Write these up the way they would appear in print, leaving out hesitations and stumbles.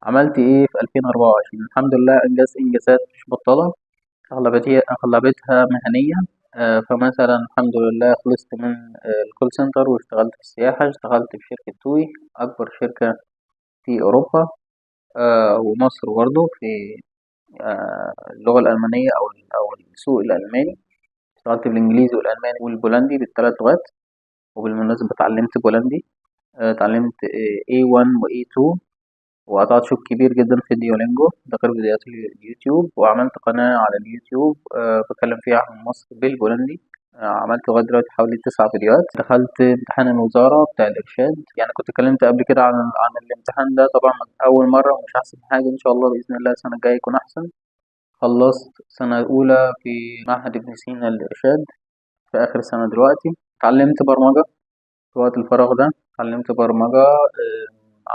عملت ايه في 2024؟ الحمد لله انجزت انجازات مش بطالة. اغلبيتها مهنية. فمثلا الحمد لله خلصت من الكول سنتر واشتغلت في السياحة، اشتغلت في شركة توي، اكبر شركة في اوروبا ومصر برضه في اللغة الألمانية أو السوق الألماني. اشتغلت بالإنجليزي والألماني والبولندي بالثلاث لغات. وبالمناسبة اتعلمت بولندي. اتعلمت A1 و A2. وقطعت شوط كبير جدا في ديولينجو، ده غير فيديوهات اليوتيوب. وعملت قناة على اليوتيوب بتكلم فيها عن مصر بالبولندي. عملت لغاية دلوقتي حوالي 9 فيديوهات. دخلت امتحان الوزارة بتاع الإرشاد، يعني كنت اتكلمت قبل كده عن الامتحان ده طبعا أول مرة ومش أحسن حاجة. إن شاء الله بإذن الله السنة الجاية يكون أحسن. خلصت سنة أولى في معهد ابن سينا للإرشاد في آخر سنة دلوقتي. اتعلمت برمجة في وقت الفراغ ده. اتعلمت برمجة.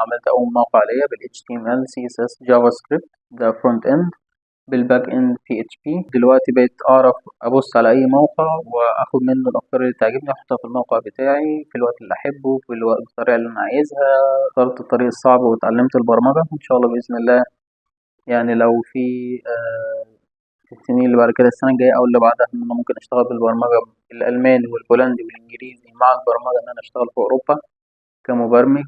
عملت أول موقع ليا بال HTML CSS جافا سكريبت، ده فرونت إند. بالباك إند PHP. دلوقتي بقيت أعرف أبص على أي موقع وأخد منه الأفكار اللي تعجبني أحطها في الموقع بتاعي في الوقت اللي أحبه في الوقت بالطريقة اللي أنا عايزها. اخترت الطريق الصعب واتعلمت البرمجة. إن شاء الله بإذن الله يعني لو في السنين اللي بعد كده، السنة الجاية أو اللي بعدها، إن أنا ممكن أشتغل بالبرمجة الألماني والبولندي والإنجليزي مع البرمجة، إن أنا أشتغل في أوروبا كمبرمج.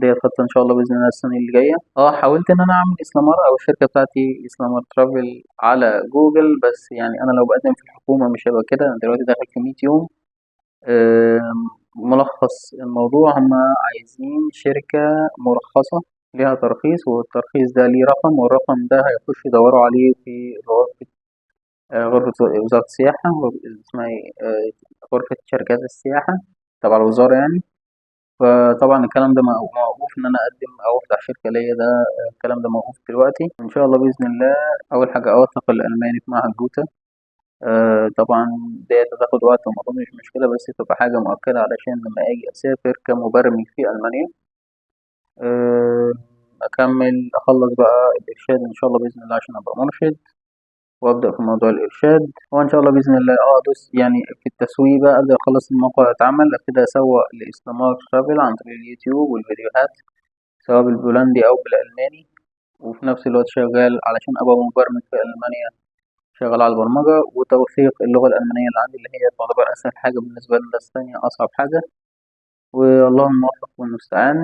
دي خطة إن شاء الله بإذن الله السنة اللي جاية. حاولت إن أنا أعمل إسلامار أو الشركة بتاعتي إسلامار ترافل على جوجل، بس يعني أنا لو بقدم في الحكومة مش هيبقى كده. أنا دلوقتي داخل في 100 يوم. ملخص الموضوع، هما عايزين شركة مرخصة ليها ترخيص، والترخيص ده ليه رقم، والرقم ده هيخش يدوروا عليه في غرفة وزارة السياحة. اسمها إيه؟ غرفة شركات السياحة تبع الوزارة يعني. فطبعا الكلام ده موقوف إن أنا أقدم أو أفتح شركة ليا، ده الكلام ده موقوف دلوقتي. إن شاء الله بإذن الله أول حاجة أوثق الألماني في معهد جوتا. طبعا ديت هتاخد وقت وما أظنش مشكلة، بس تبقى حاجة مؤكدة علشان لما أجي أسافر كمبرمج في ألمانيا. آه، أكمل أخلص بقى الإرشاد إن شاء الله بإذن الله عشان أبقى مرشد، وأبدأ في موضوع الإرشاد. وإن شاء الله بإذن الله أدوس يعني في التسويق بقى، أبدأ أخلص الموقع يتعمل، أبتدي أسوق لإسلامات ترافل عن طريق اليوتيوب والفيديوهات، سواء بالبولندي أو بالألماني. وفي نفس الوقت شغال علشان أبقى مبرمج في ألمانيا، شغال على البرمجة وتوثيق اللغة الألمانية اللي عندي، اللي هي تعتبر أسهل حاجة بالنسبة للناس التانية أصعب حاجة. والله الموفق والمستعان.